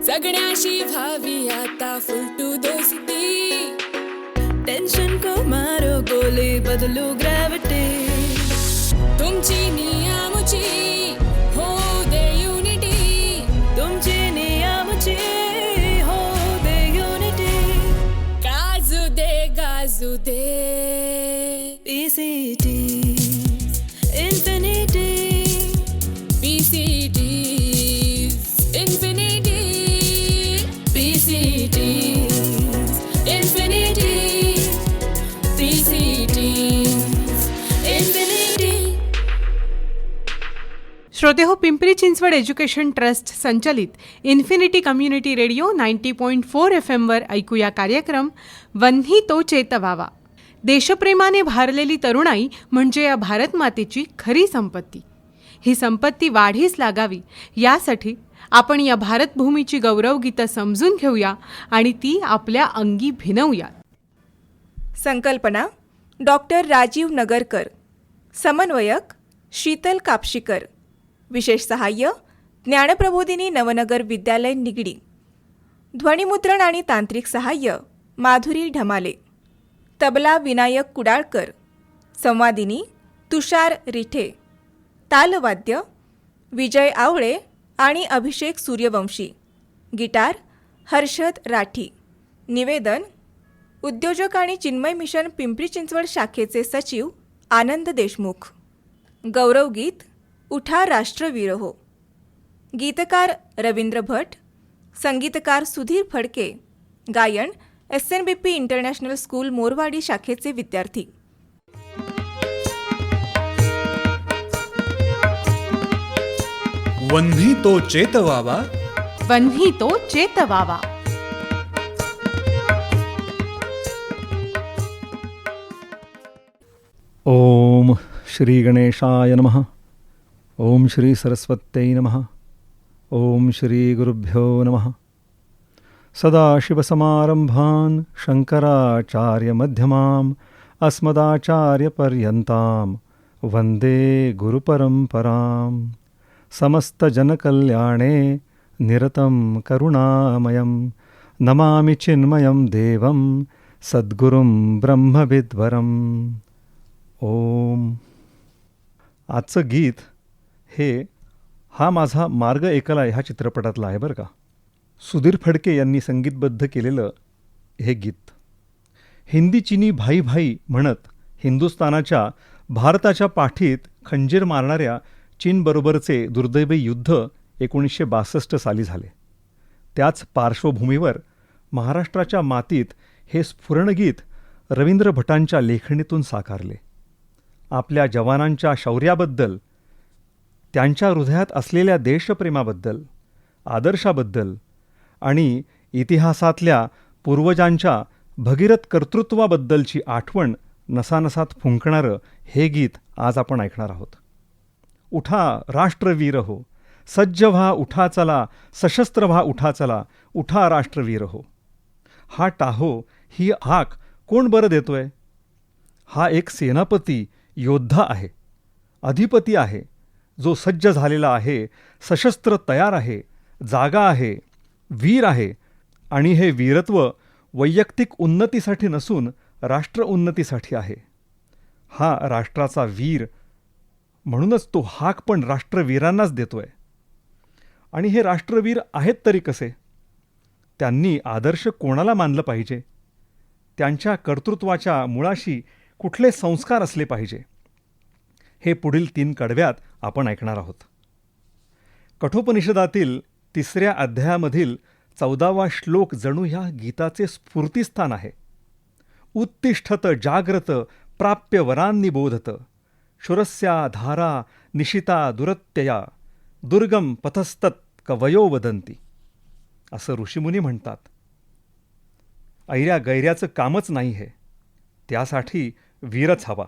सगळ्याशी व्हावी आता फुलटू दोस्ती, टेन्शन को मारो गोली बदलू ग्रॅव्हिटी, तुमची नियमची हो दे युनिटी, तुमची नियमची हो दे युनिटी, गाजू दे PCT Infinity, PCT Infinity, PCT Infinity, PCT Infinity. श्रोते हो, पिंपरी चिंचवड एज्युकेशन ट्रस्ट संचलित इन्फिनिटी कम्युनिटी रेडिओ 90.4 FM वर ऐकूया कार्यक्रम वन्ही तो चेतवावा. देशप्रेमाने भारलेली तरुणाई म्हणजे या भारतमातेची खरी संपत्ती. ही संपत्ती वाढीस लागावी यासाठी आपण या भारतभूमीची गौरवगीतं समजून घेऊया आणि ती आपल्या अंगी भिनवूया. संकल्पना डॉक्टर राजीव नगरकर, समन्वयक शीतल कापशीकर, विशेष सहाय्य ज्ञानप्रबोधिनी नवनगर विद्यालय निगडी, ध्वनिमुद्रण आणि तांत्रिक सहाय्य माधुरी ढमाले, तबला विनायक कुडाळकर, संवादिनी तुषार रिठे, तालवाद्य विजय आवळे आणि अभिषेक सूर्यवंशी, गिटार हर्षद राठी. निवेदन उद्योजक आणि चिन्मय मिशन पिंपरी चिंचवड शाखेचे सचिव आनंद देशमुख. गौरवगीत उठा राष्ट्रवीर हो. गीतकार रवींद्र भट, संगीतकार सुधीर फडके, गायन SNBP इंटरनॅशनल स्कूल मोरवाडी शाखेचे विद्यार्थी. वन्ही तो चेतवावा, वन्ही तो चेतवावा. ओम श्री गणेशाय नमः. ओम श्री सरस्वत्यै नमः. ओम श्री गुरुभ्यो नमः. सदाशिवसमारंभान् शंकराचार्यमध्यमाम् अस्मदाचार्यपर्यन्तां वन्दे गुरुपरम्पराम्. समस्तजनकल्याणे निरतं करुणामयं नमामि चिन्मयं देवं सद्गुरुं ब्रह्मविद्वरम्. ओम. आजचं गीत हे हा माझा मार्ग एकला ह्या चित्रपटातलं आहे बरं का. सुधीर फडके यांनी संगीतबद्ध केलेलं हे गीत. हिंदी चिनी भाई भाई म्हणत हिंदुस्थानाच्या भारताच्या पाठीत खंजीर मारणाऱ्या चीनबरोबरचे दुर्दैवी युद्ध 1962 साली झाले. त्याच पार्श्वभूमीवर महाराष्ट्राच्या मातीत हे स्फुरणगीत रवींद्र भटांच्या लेखणीतून साकारले. आपल्या जवानांच्या शौर्याबद्दल, त्यांच्या हृदयात असलेल्या देशप्रेमाबद्दल, आदर्शाबद्दल आणि इतिहासातल्या पूर्वजांच्या भगीरथ कर्तृत्वाबद्दलची आठवण नसानसात फुंकणारं हे गीत आज आपण ऐकणार आहोत. उठा राष्ट्रवीर हो, सज्ज व्हा उठा चला, सशस्त्र व्हा उठा चला, उठा राष्ट्रवीर हो. हा टाहो, ही हाक कोण बरं देतोय? हा एक सेनापती, योद्धा आहे, अधिपती आहे, जो सज्ज झालेला आहे, सशस्त्र तयार आहे, जागा आहे, वीर आहे. आणि हे वीरत्व वैयक्तिक उन्नतीसाठी नसून राष्ट्र उन्नतीसाठी आहे. हा राष्ट्राचा वीर, म्हणूनच तो हाक पण राष्ट्रवीरांनाच देतोय. आणि हे राष्ट्रवीर आहेत तरी कसे? त्यांनी आदर्श कोणाला मानलं पाहिजे? त्यांच्या कर्तृत्वाच्या मुळाशी कुठले संस्कार असले पाहिजे? हे पुढील 3 कडव्यात आपण ऐकणार आहोत. कठोपनिषदातील 3ऱ्या अध्यायामधील 14वा श्लोक जणू ह्या गीताचे स्फूर्तिस्थान आहे. उत्तिष्ठत जाग्रत प्राप्य वरांनी बोधत, शूरस्या धारा निशिता दुरत्यया, दुर्गम पथस्तत कवयो वदंती. असं ऋषीमुनी म्हणतात. ऐऱ्या गैऱ्याचं कामच नाही हे, त्यासाठी वीरच हवा.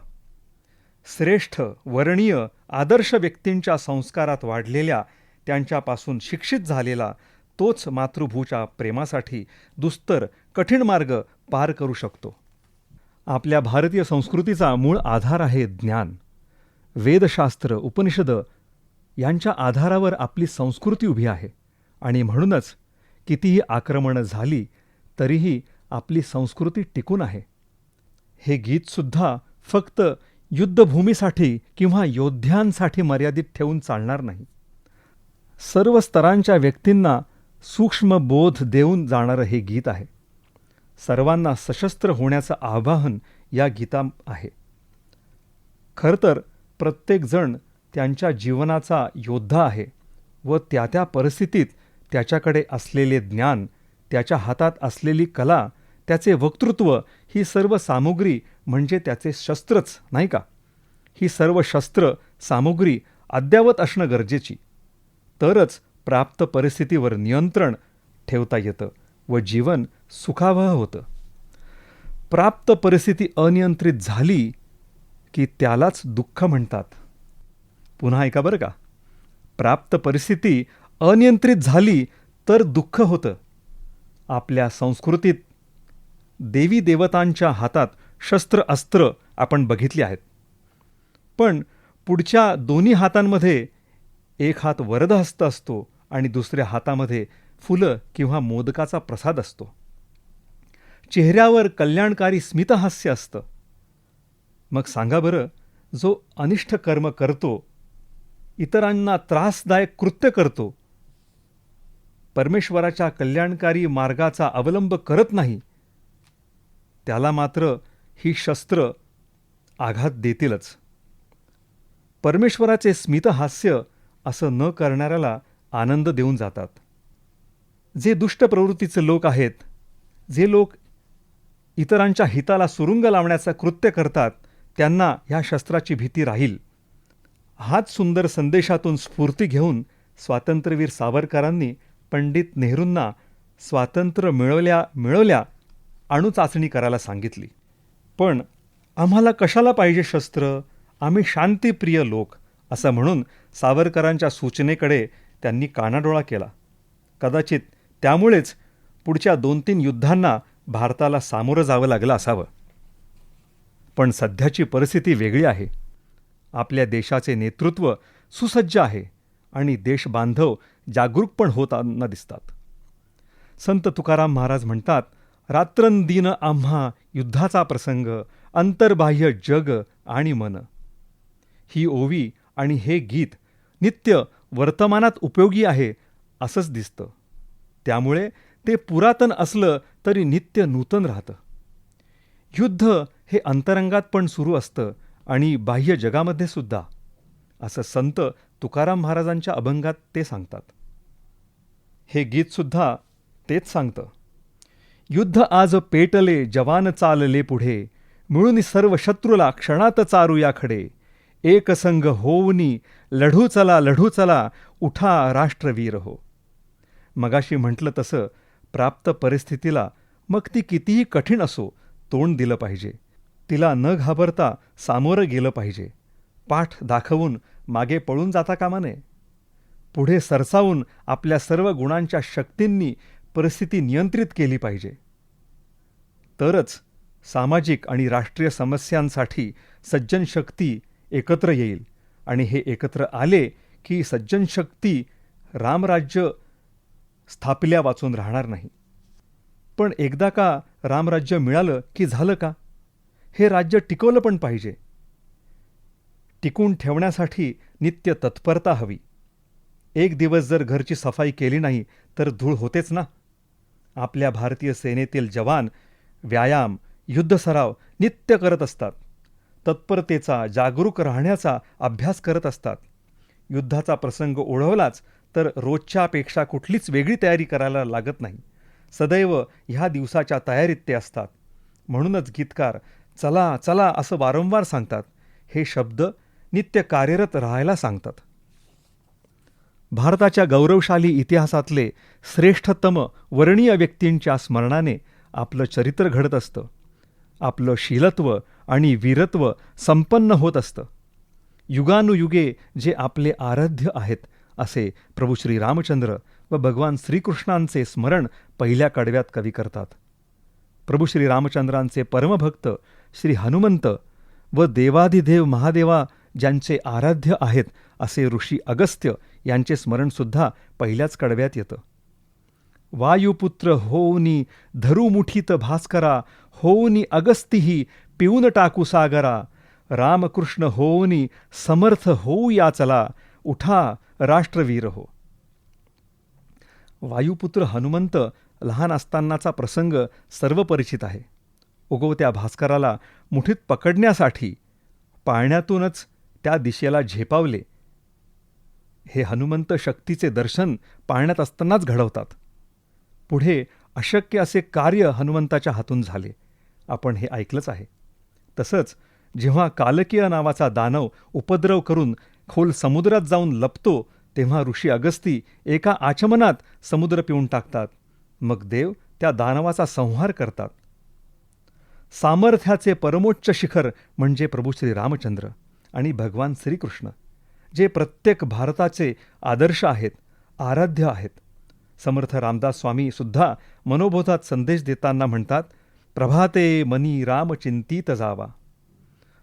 श्रेष्ठ वर्णीय आदर्श व्यक्तींच्या संस्कारात वाढलेल्या, त्यांच्यापासून शिक्षित झालेला तोच मातृभूच्या प्रेमासाठी दुस्तर कठीण मार्ग पार करू शकतो. आपल्या भारतीय संस्कृतीचा मूळ आधार आहे ज्ञान. वेदशास्त्र, उपनिषद यांच्या आधारावर आपली संस्कृती उभी आहे. आणि म्हणूनच कितीही आक्रमणं झाली तरीही आपली संस्कृती टिकून आहे. हे गीतसुद्धा फक्त युद्धभूमीसाठी किंवा योद्ध्यांसाठी मर्यादित ठेवून चालणार नाही. सर्व स्तरांच्या व्यक्तींना सूक्ष्म बोध देऊन जाणारं हे गीत आहे. सर्वांना सशस्त्र होण्याचं आवाहन या गीता आहे. खरं तर प्रत्येकजण त्यांच्या जीवनाचा योद्धा आहे व त्या त्या परिस्थितीत त्याच्याकडे असलेले ज्ञान, त्याच्या हातात असलेली कला, त्याचे वक्तृत्व ही सर्व सामुग्री म्हणजे त्याचे शस्त्रच नाही का? ही सर्व शस्त्र सामुग्री अद्यावत असणं गरजेची. तरच प्राप्त परिस्थितीवर नियंत्रण ठेवता येतं व जीवन सुखावह होतं. प्राप्त परिस्थिती अनियंत्रित झाली की त्यालाच दुःख म्हणतात. पुन्हा ऐका बरं का. प्राप्त परिस्थिती अनियंत्रित झाली तर दुःख होतं. आपल्या संस्कृतीत देवी देवतांच्या हातात शस्त्र अस्त्र आपण बघितली आहेत. पण पुढच्या दोन्ही हातांमध्ये एक हात वरदहस्त असतो आणि दुसऱ्या हातामध्ये फुलं किंवा मोदकाचा प्रसाद असतो. चेहऱ्यावर कल्याणकारी स्मितहास्य असतं. मग सांगा बरं, जो अनिष्ट कर्म करतो, इतरांना त्रासदायक कृत्य करतो, परमेश्वराच्या कल्याणकारी मार्गाचा अवलंब करत नाही, त्याला मात्र ही शस्त्र आघात देतीलच. परमेश्वराचे स्मितहास्य असं न करणाऱ्याला आनंद देऊन जातात. जे दुष्ट प्रवृत्तीचे लोक आहेत, जे लोक इतरांच्या हिताला सुरुंग लावण्याचं कृत्य करतात, त्यांना ह्या शस्त्राची भीती राहील. हाच सुंदर संदेशातून स्फूर्ती घेऊन स्वातंत्र्यवीर सावरकरांनी पंडित नेहरूंना स्वातंत्र्य मिळवल्या अणुचाचणी करायला सांगितली. पण आम्हाला कशाला पाहिजे शस्त्र, आम्ही शांतीप्रिय लोक, असं म्हणून सावरकरांच्या सूचनेकडे त्यांनी कानाडोळा केला. कदाचित त्यामुळेच पुढच्या 2-3 युद्धांना भारताला सामोरं जावं लागलं असावं. पण सध्याची परिस्थिती वेगळी आहे. आपल्या देशाचे नेतृत्व सुसज्ज आहे आणि देशबांधव जागरूक पण होताना दिसतात. संत तुकाराम महाराज म्हणतात, रात्रंदिन आम्हा युद्धाचा प्रसंग, अंतर्बाह्य जग आणि मन. ही ओवी आणि हे गीत नित्य वर्तमानात उपयोगी आहे असंच दिसतं. त्यामुळे ते पुरातन असलं तरी नित्य नूतन राहतं. युद्ध हे अंतरंगात पण सुरू असतं आणि बाह्य जगामध्ये सुद्धा, असं संत तुकाराम महाराजांच्या अभंगात ते सांगतात. हे गीतसुद्धा तेच सांगतं. युद्ध आज पेटले, जवान चालले पुढे, मिळून सर्व शत्रूला क्षणात चारूया खडे. एक संघ होऊनी लढू चला, उठा राष्ट्रवीर हो. मगाशी म्हटलं तसं प्राप्त परिस्थितीला, मग ती कितीही कठीण असो, तोंड दिलं पाहिजे. तिला न घाबरता सामोरं गेलं पाहिजे. पाठ दाखवून मागे पळून जाता कामा नये. पुढे सरसावून आपल्या सर्व गुणांच्या शक्तींनी परिस्थिती नियंत्रित केली पाहिजे. तरच सामाजिक आणि राष्ट्रीय समस्यांसाठी सज्जन शक्ती एकत्र येईल आणि हे एकत्र आले की सज्जन शक्ती रामराज्य स्थापिल्या वाचून राहणार नाही. पण एकदा का रामराज्य मिळालं की झालं का? हे राज्य टिकवलं पण पाहिजे. टिकून ठेवण्यासाठी नित्य तत्परता हवी. एक दिवस जर घरची सफाई केली नाही तर धूळ होतेच ना. आपल्या भारतीय सेनेतील जवान व्यायाम, युद्धसराव नित्य करत असतात. तत्परतेचा, जागरूक राहण्याचा अभ्यास करत असतात. युद्धाचा प्रसंग ओढवलाच तर रोजच्यापेक्षा कुठलीच वेगळी तयारी करायला लागत नाही. सदैव ह्या दिवसाच्या तयारीत ते असतात. म्हणूनच गीतकार चला चला असं वारंवार सांगतात. हे शब्द नित्य कार्यरत राहायला सांगतात. भारताच्या गौरवशाली इतिहासातले श्रेष्ठतम वर्णीय व्यक्तींच्या स्मरणाने आपलं चरित्र घडत असतं. आपलं शीलत्व आणि वीरत्व संपन्न होत असतं. युगानुयुगे जे आपले आराध्य आहेत असे प्रभू श्री रामचंद्र व भगवान श्रीकृष्णांचे स्मरण पहिल्या कडव्यात कवी करतात. प्रभू श्री रामचंद्रांचे परमभक्त श्री हनुमंत व देवाधिदेव महादेवा ज्यांचे आराध्य आहेत असे ऋषी अगस्त्य यांचे स्मरणसुद्धा पहिल्याच कडव्यात येतं. वायुपुत्र होऊनी धरू मुठीत भास्करा, होऊनी अगस्तीही पिऊन टाकू सागरा, रामकृष्ण होऊनी समर्थ होऊ या चला, उठा राष्ट्रवीर हो. वायुपुत्र हनुमंत लहान असतानाचा प्रसंग सर्व परिचित आहे. उगवत्या भास्कराला मुठीत पकडण्यासाठी पाळण्यातूनच त्या दिशेला झेपावले. हे हनुमंत शक्तीचे दर्शन पाळण्यात असतानाच घडवतात. पुढे अशक्य असे कार्य हनुमंताच्या हातून झाले. आपण हे ऐकलंच आहे. तसंच जेव्हा कालकीय नावाचा दानव उपद्रव करून खोल समुद्रात जाऊन लपतो, तेव्हा ऋषी अगस्ती एका आचमनात समुद्र पिऊन टाकतात. मग देव त्या दानवाचा संहार करतात. सामर्थ्याचे परमोच्च शिखर म्हणजे प्रभू श्री रामचंद्र आणि भगवान श्रीकृष्ण, जे प्रत्येक भारताचे आदर्श आहेत, आराध्य आहेत. समर्थ रामदास स्वामी सुद्धा मनोबोधात संदेश देताना म्हणतात, प्रभाते मनी राम चिंतित जावा.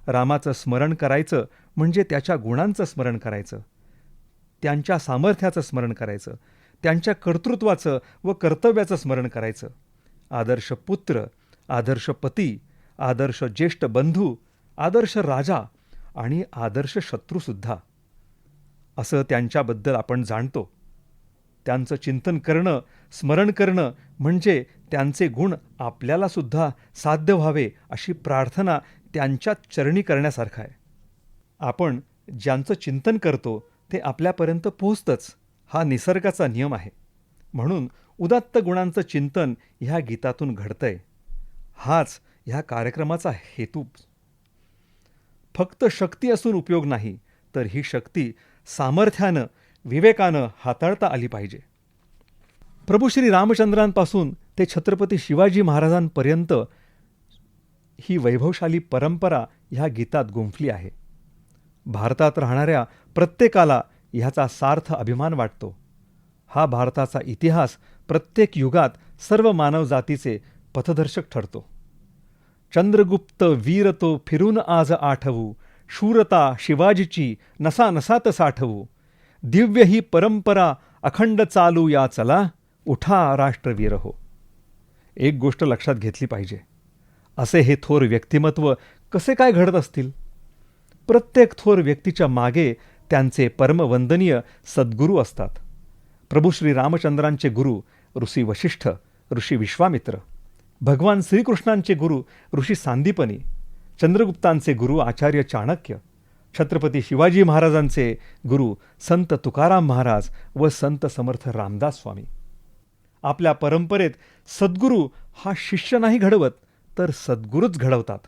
रामाचं स्मरण करायचं म्हणजे त्याच्या गुणांचं स्मरण करायचं, त्यांच्या सामर्थ्याचं स्मरण करायचं, त्यांच्या कर्तृत्वाचं व कर्तव्याचं स्मरण करायचं. आदर्श पुत्र, आदर्श पती, आदर्श ज्येष्ठ बंधू, आदर्श राजा आणि आदर्श शत्रूसुद्धा, असं त्यांच्याबद्दल आपण जाणतो. त्यांचं चिंतन करणं, स्मरण करणं म्हणजे त्यांचे गुण आपल्यालासुद्धा साध्य व्हावे अशी प्रार्थना त्यांच्या चरणी करण्यासारखं आहे. आपण ज्यांचं चिंतन करतो ते आपल्यापर्यंत पोहोचतंच, हा निसर्गाचा नियम आहे. म्हणून उदात्त गुणांचं चिंतन ह्या गीतातून घडतंय. हाच ह्या कार्यक्रमाचा हेतू. फक्त शक्ती असून उपयोग नाही, तर ही शक्ती सामर्थ्यानं, विवेकानं हाताळता आली पाहिजे. प्रभू श्री रामचंद्रांपासून ते छत्रपती शिवाजी महाराजांपर्यंत ही वैभवशाली परंपरा ह्या गीतात गुंफली आहे. भारतात राहणाऱ्या प्रत्येकाला ह्याचा सार्थ अभिमान वाटतो. हा भारताचा इतिहास प्रत्येक युगात सर्व मानवजातीचे पथदर्शक ठरतो. चंद्रगुप्त वीर तो फिरून आज आठवू, शूरता शिवाजीची नसा नसात साठवू, दिव्य ही परंपरा अखंड चालू या चला, उठा राष्ट्रवीर हो. एक गोष्ट लक्षात घेतली पाहिजे, असे हे थोर व्यक्तिमत्व कसे काय घडत असतील? प्रत्येक थोर व्यक्तीच्या मागे त्यांचे परमवंदनीय सद्गुरू असतात. प्रभू श्री रामचंद्रांचे गुरु ऋषी वशिष्ठ, ऋषी विश्वामित्र, भगवान श्रीकृष्णांचे गुरु ऋषी सांदीपनी, चंद्रगुप्तांचे गुरु आचार्य चाणक्य, छत्रपती शिवाजी महाराजांचे गुरु संत तुकाराम महाराज व संत समर्थ रामदास स्वामी. आपल्या परंपरेत सद्गुरू हा शिष्य नाही घडवत, तर सद्गुरूच घडवतात.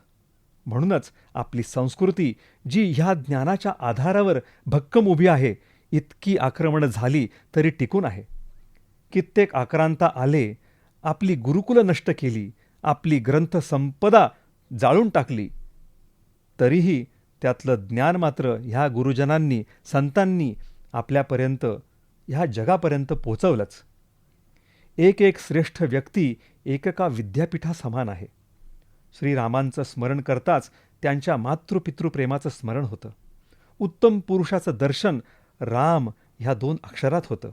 म्हणूनच आपली संस्कृती, जी ह्या ज्ञानाच्या आधारावर भक्कम उभी आहे, इतकी आक्रमणं झाली तरी टिकून आहे. कित्येक आक्रांता आले, आपली गुरुकुलं नष्ट केली, आपली ग्रंथसंपदा जाळून टाकली, तरीही त्यातलं ज्ञान मात्र ह्या गुरुजनांनी, संतांनी आपल्यापर्यंत, ह्या जगापर्यंत पोचवलंच. एक एक श्रेष्ठ व्यक्ती एकेका विद्यापीठासमान आहे. श्रीरामांचं स्मरण करताच त्यांच्या मातृपितृप्रेमाचं स्मरण होतं. उत्तम पुरुषाचं दर्शन राम ह्या 2 अक्षरात होतं.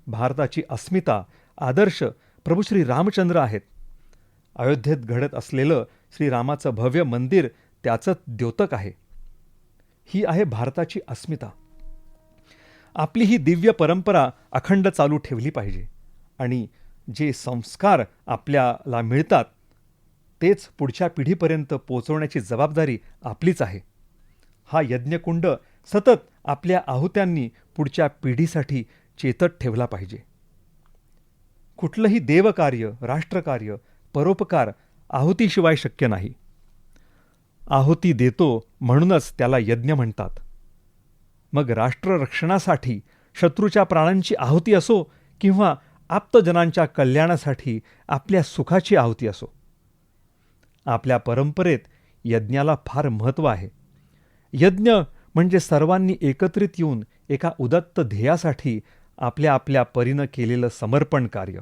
भारताची अस्मिता, आदर्श प्रभू श्री रामचंद्र आहेत. अयोध्येत घडत असलेलं श्रीरामाचं भव्य मंदिर त्याचं द्योतक आहे. ही आहे भारताची अस्मिता. आपली ही दिव्य परंपरा अखंड चालू ठेवली पाहिजे आणि जे संस्कार आपल्याला मिळतात तेच पुढच्या पिढीपर्यंत पोचवण्याची जबाबदारी आपलीच आहे. हा यज्ञकुंड सतत आपल्या आहुत्यांनी पुढच्या पिढीसाठी चेतत ठेवला पाहिजे. कुठलंही देवकार्य, राष्ट्रकार्य, परोपकार आहुतीशिवाय शक्य नाही. आहुती देतो म्हणूनच त्याला यज्ञ म्हणतात. मग राष्ट्ररक्षणासाठी शत्रूच्या प्राणांची आहुती असो किंवा आप्तजनांच्या कल्याणासाठी आपल्या सुखाची आहुती असो, आपल्या परंपरेत यज्ञाला फार महत्त्व आहे. यज्ञ म्हणजे सर्वांनी एकत्रित येऊन एका उदात्त ध्येयासाठी आपल्या आपल्या परीनं केलेलं समर्पण कार्य.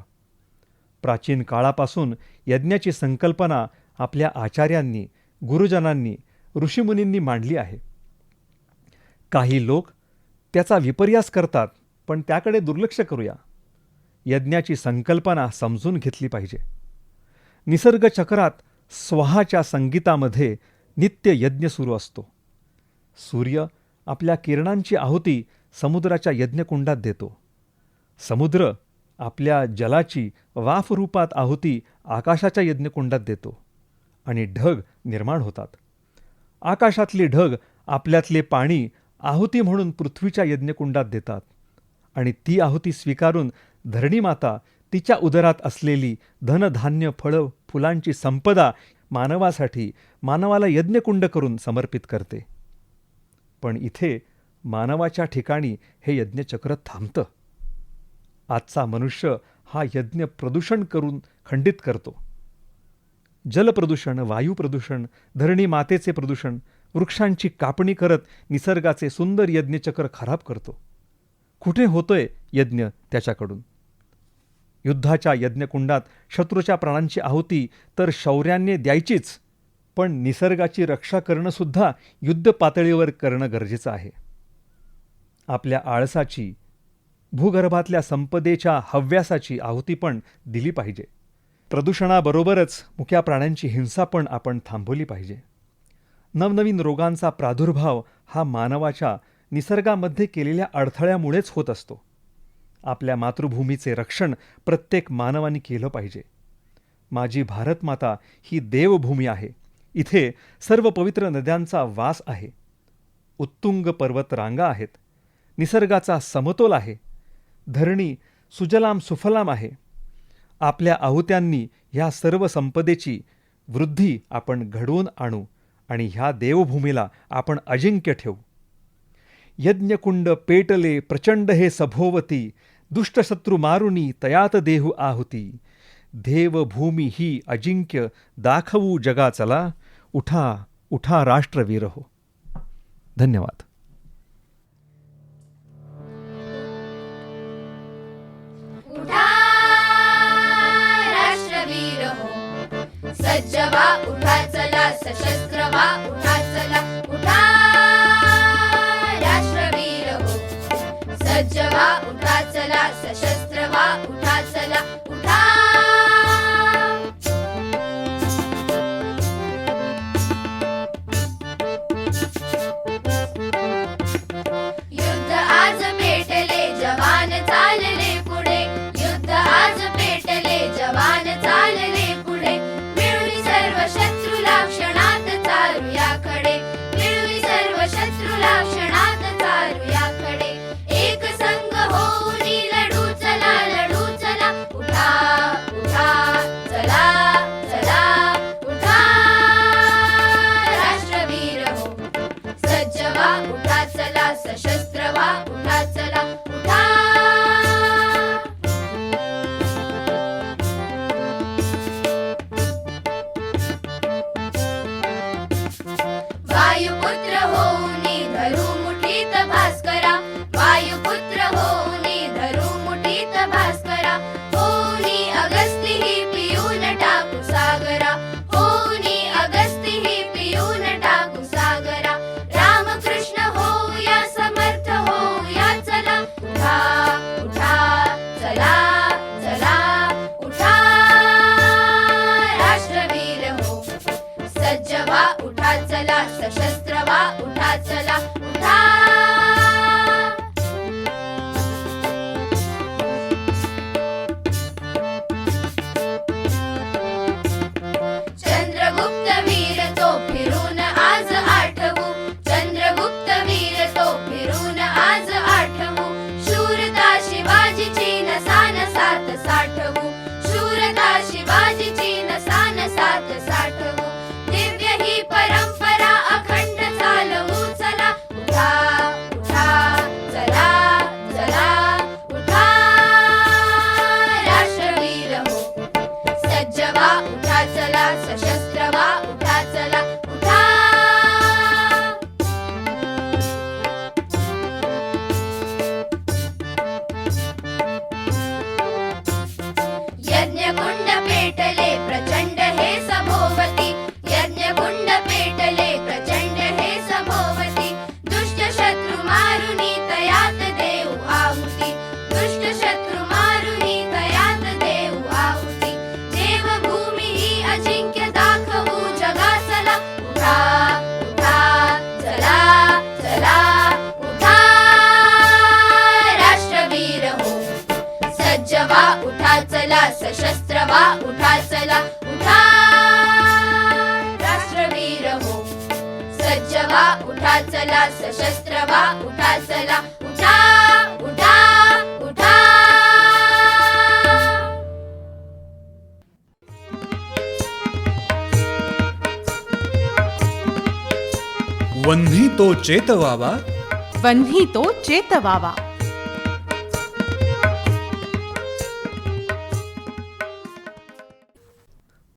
प्राचीन काळापासून यज्ञाची संकल्पना आपल्या आचार्यांनी, गुरुजनांनी, ऋषीमुनींनी मांडली आहे. काही लोक त्याचा विपर्यास करतात, पण त्याकडे दुर्लक्ष करूया. यज्ञाची संकल्पना समजून घेतली पाहिजे. निसर्ग चक्रात स्वहाच्या संगीतामध्ये नित्य यज्ञ सुरू असतो. सूर्य आपल्या किरणांची आहुती समुद्राच्या यज्ञकुंडात देतो. समुद्र आपल्या जलाची वाफ रूपात आहुती आकाशाच्या यज्ञकुंडात देतो आणि ढग निर्माण होतात. आकाशातली ढग आपल्यातले पाणी आहुती म्हणून पृथ्वीच्या यज्ञकुंडात देतात आणि ती आहुती स्वीकारून धरणीमाता तिच्या उदरात असलेली धनधान्य फळं फुलांची संपदा मानवासाठी मानवाला यज्ञकुंड करून समर्पित करते. पण इथे मानवाच्या ठिकाणी हे यज्ञचक्र थांबतं. आजचा मनुष्य हा यज्ञ प्रदूषण करून खंडित करतो. जलप्रदूषण, वायू प्रदूषण, धरणी मातेचे प्रदूषण, वृक्षांची कापणी करत निसर्गाचे सुंदर यज्ञचक्र खराब करतो. कुठे होतोय यज्ञ त्याच्याकडून? युद्धाच्या यज्ञकुंडात शत्रूच्या प्राणांची आहुती तर शौर्याने द्यायचीच, पण निसर्गाची रक्षा करणंसुद्धा युद्ध पातळीवर करणं गरजेचं आहे. आपल्या आळसाची, भूगर्भातल्या संपदेच्या हव्यासाची आहुती पण दिली पाहिजे. प्रदूषणाबरोबरच मुक्या प्राण्यांची हिंसा पण आपण थांबवली पाहिजे. नवनवीन रोगांचा प्रादुर्भाव हा मानवाच्या निसर्गामध्ये केलेल्या अडथळ्यामुळेच होत असतो. आपल्या मातृभूमीचे रक्षण प्रत्येक मानवाने केलं पाहिजे. माझी भारतमाता ही देवभूमी आहे. इथे सर्व पवित्र नद्यांचा वास आहे. उत्तुंग पर्वत रांगा आहेत. निसर्गाचा समतोल आहे. धरणी सुजलाम सुफलाम आहे. आपल्या आहुत्यांनी ह्या सर्व संपदेची वृद्धी आपण घडवून आणू आणि ह्या देवभूमीला आपण अजिंक्य ठेवू. यज्ञकुंड पेटले प्रचंड हे सभोवती, दुष्टशत्रू मारुनी तयात देहू आहुती. देवभूमी ही अजिंक्य दाखवू जगा चला, उठा उठा राष्ट्रवीर हो. धन्यवाद. उठा राष्ट्रवीर हो, सज्ज व्हा उठा चला, सशस्त्र व्हा उठा चला. उठा राष्ट्रवीर हो, सज्ज व्हा उठा चला, सशस्त्र व्हा उठा चला. उठा युद्ध आज पेटले, जवान चालले पुढे. युद्ध आज पेटले, जवान चालले पुढे. मिळून सर्व शत्रूला क्षणात चालूया खडे. मिळून सर्व शत्रूला क्षणात चालूया खडे. एक संघ होऊन लढू चला, लढू चला. उठा उठा चला चला. उठा राष्ट्रवीर हो, सज्ज व्हा उठा चला, सशस्त्र व्हा उठा चला. उठा वायुपुत्र होऊनी धरू मुठीत भास्करा. वायुपुत्र होऊनी धरू मुठीत भास्करा. होऊनी अगस्ती ही पिऊन टाकू सागरा. होऊनी अगस्ती ही पिऊन टाकू सागरा. रामकृष्ण होऊया समर्थ होऊया चला. उठा उठा चला चला. उठा राष्ट्रवीर हो, सज्ज व्हा उठा चला, सशस्त्र व्हा उठा चला. उठा चंद्रगुप्त वीर तो फिरून आज आठवू. चंद्रगुप्त वीर तो फिरून आज आठवू. शूरता शिवाजीची नसान सात साठवू. शूरता शिवाजीची नसान सात साठवू. दिव्य ही परंपरा अखंड चालवू चला. सशस्त्र व्हा उठा चला उठा राष्ट्रवीर हो सज्ज व्हा उठा चला सशस्त्र व्हा उठा चला उठा उठा उठा वन्ही तो चेतवावा वन्ही तो चेतवावा